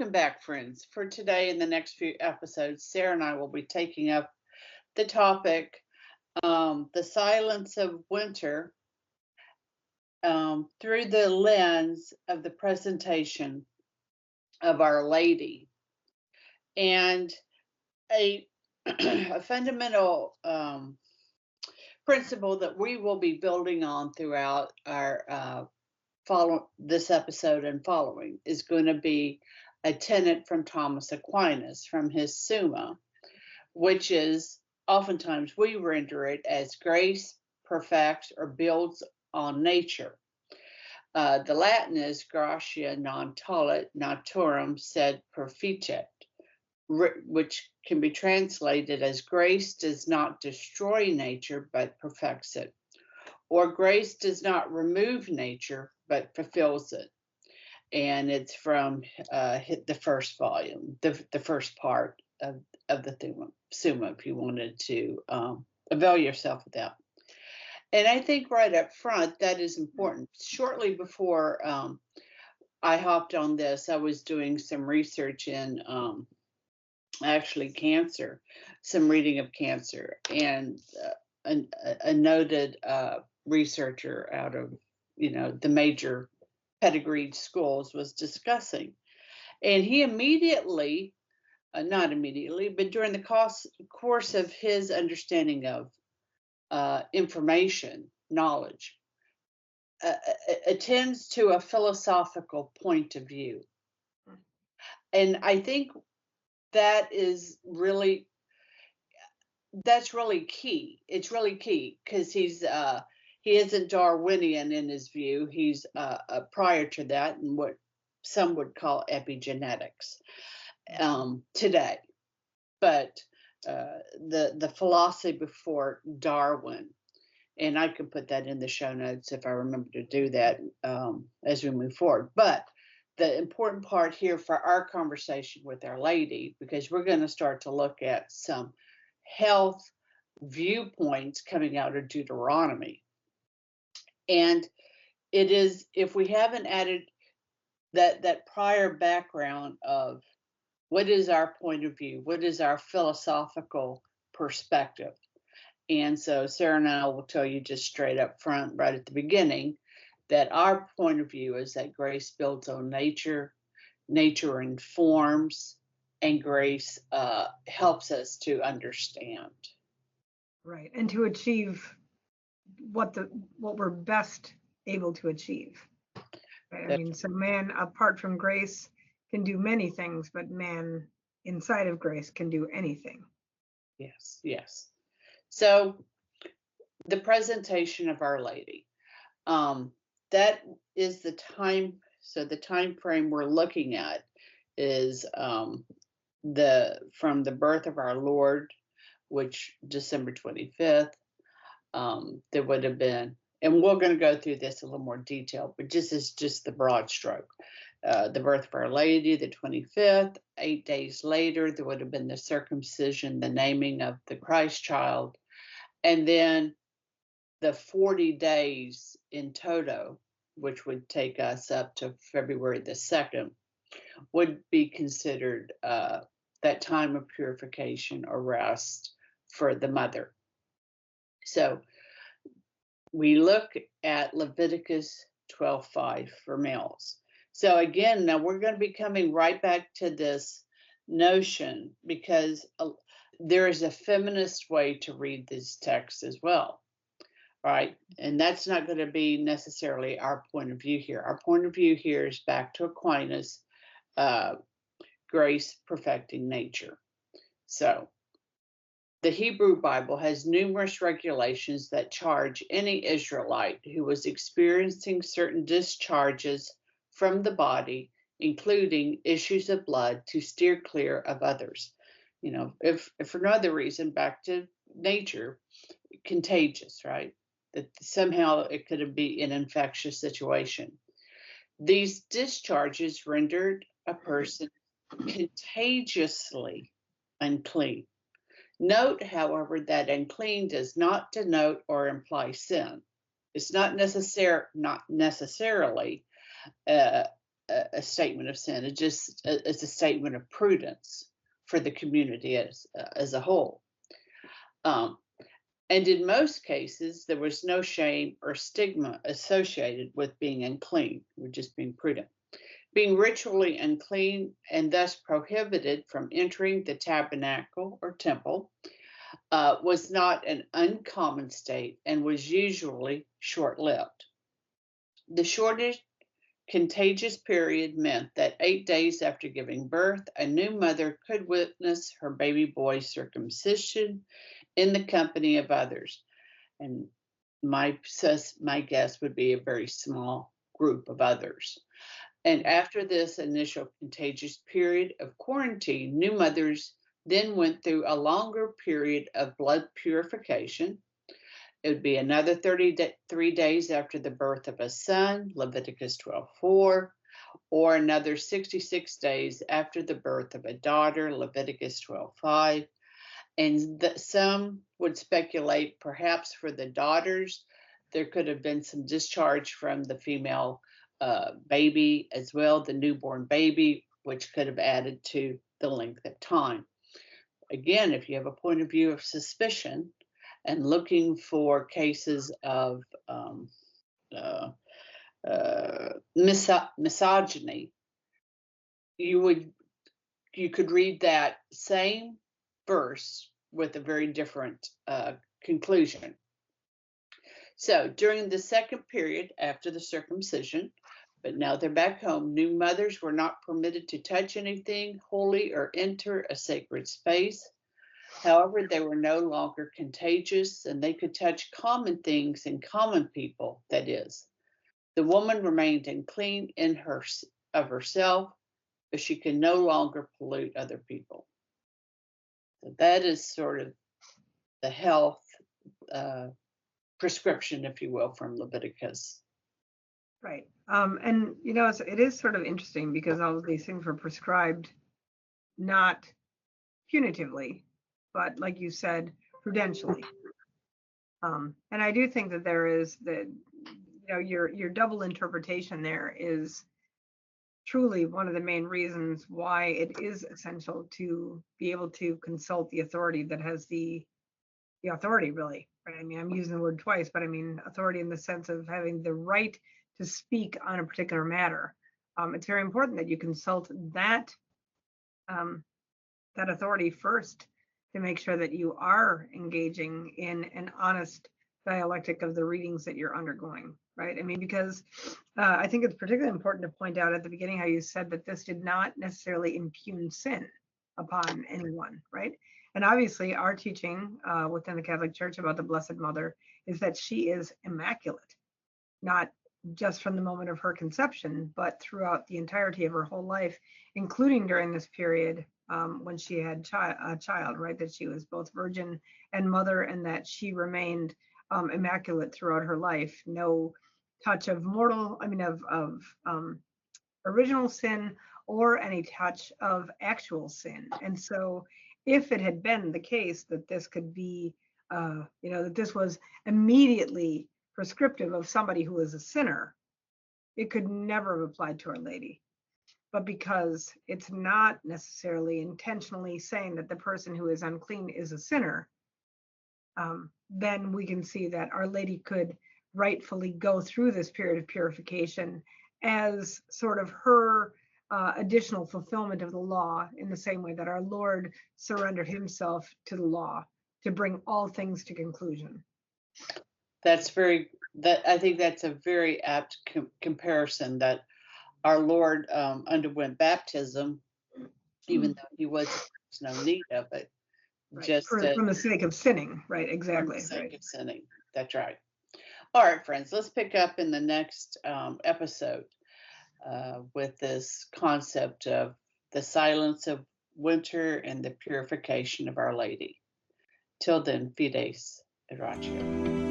Welcome back, friends. For today and the next few episodes, Sarah and I will be taking up the topic, the silence of winter, through the lens of the presentation of Our Lady. And a, a fundamental principle that we will be building on throughout our follow this episode and following is going to be a tenet from Thomas Aquinas from his Summa, which is oftentimes we render it as grace perfects or builds on nature. The Latin is gratia non tollit naturam sed perficit, which can be translated as grace does not destroy nature but perfects it, or grace does not remove nature but fulfills it. And it's from the first volume, the first part of the Summa, if you wanted to avail yourself of that. And I think right up front, that is important. Shortly before I hopped on this, I was doing some research in actually cancer, some reading of cancer, and a noted researcher out of, the major pedigreed schools was discussing. And he immediately, not immediately, but during the course of his understanding of information, knowledge, attends to a philosophical point of view. And I think that is really, that's really key. It's really key because he isn't Darwinian in his view. He's prior to that and what some would call epigenetics today. But the philosophy before Darwin, and I can put that in the show notes if I remember to do that as we move forward. But the important part here for our conversation with Our Lady, because we're going to start to look at some health viewpoints coming out of Deuteronomy. And it is, if we haven't added that prior background of what is our point of view, what is our philosophical perspective. And so Sarah and I will tell you just straight up front, right at the beginning, that our point of view is that grace builds on nature, nature informs, and grace helps us to understand. Right, and to achieve what we're best able to achieve. Right? I mean, so man, apart from grace, can do many things, but man inside of grace can do anything. Yes, yes. So the presentation of Our Lady, that is the time. So the time frame we're looking at is from the birth of our Lord, which December 25th. There would have been, and we're going to go through this a little more detail, but this is just the broad stroke. The birth of Our Lady, the 25th. 8 days later, there would have been the circumcision, the naming of the Christ child, and then the 40 days in toto, which would take us up to February the 2nd, would be considered that time of purification or rest for the mother. So we look at Leviticus 12:5 for males. So again, now we're going to be coming right back to this notion because there is a feminist way to read these texts as well, right? And that's not going to be necessarily our point of view here. Our point of view here is back to Aquinas, grace perfecting nature. So the Hebrew Bible has numerous regulations that charge any Israelite who was experiencing certain discharges from the body, including issues of blood, to steer clear of others. If for no other reason, back to nature, contagious, right? That somehow it could be an infectious situation. These discharges rendered a person contagiously unclean. Note, however, that unclean does not denote or imply sin. It's not necessarily a statement of sin. It's a statement of prudence for the community as a whole. And in most cases, there was no shame or stigma associated with being unclean. We're just being prudent. Being ritually unclean and thus prohibited from entering the tabernacle or temple was not an uncommon state and was usually short-lived. The shortest contagious period meant that 8 days after giving birth, a new mother could witness her baby boy's circumcision in the company of others. And my guess would be a very small group of others. And after this initial contagious period of quarantine, new mothers then went through a longer period of blood purification. It would be another 33 days after the birth of a son, Leviticus 12:4, or another 66 days after the birth of a daughter, Leviticus 12:5. And some would speculate perhaps for the daughters, there could have been some discharge from the female baby as well, the newborn baby, which could have added to the length of time. Again, if you have a point of view of suspicion and looking for cases of misogyny, you could read that same verse with a very different conclusion. So during the second period after the circumcision, but now they're back home, new mothers were not permitted to touch anything holy or enter a sacred space. However, they were no longer contagious and they could touch common things and common people, that is. The woman remained unclean of herself, but she can no longer pollute other people. So that is sort of the health prescription, if you will, from Leviticus. Right. And, you know, it is sort of interesting because all of these things were prescribed not punitively, but like you said, prudentially. And I do think that there is your double interpretation there is truly one of the main reasons why it is essential to be able to consult the authority that has the authority, really. Right? I mean, I'm using the word twice, but I mean authority in the sense of having the right to speak on a particular matter. It's very important that you consult that authority first to make sure that you are engaging in an honest dialectic of the readings that you're undergoing, right? I mean, because I think it's particularly important to point out at the beginning how you said that this did not necessarily impugn sin upon anyone, right? And obviously our teaching within the Catholic Church about the Blessed Mother is that she is immaculate, not just from the moment of her conception, but throughout the entirety of her whole life, including during this period when she had a child, right? That she was both virgin and mother, and that she remained immaculate throughout her life. No touch of original sin or any touch of actual sin. And so if it had been the case that this could be, that this was immediately prescriptive of somebody who is a sinner, it could never have applied to Our Lady. But because it's not necessarily intentionally saying that the person who is unclean is a sinner, then we can see that Our Lady could rightfully go through this period of purification as sort of her additional fulfillment of the law, in the same way that our Lord surrendered himself to the law to bring all things to conclusion. I think that's a very apt comparison, that our Lord underwent baptism, even though he was no need of it. Right. Just from the sake of sinning, right? Exactly. From the sake of sinning. That's right. All right, friends, let's pick up in the next episode with this concept of the silence of winter and the purification of Our Lady. Till then, Fides et Ratio.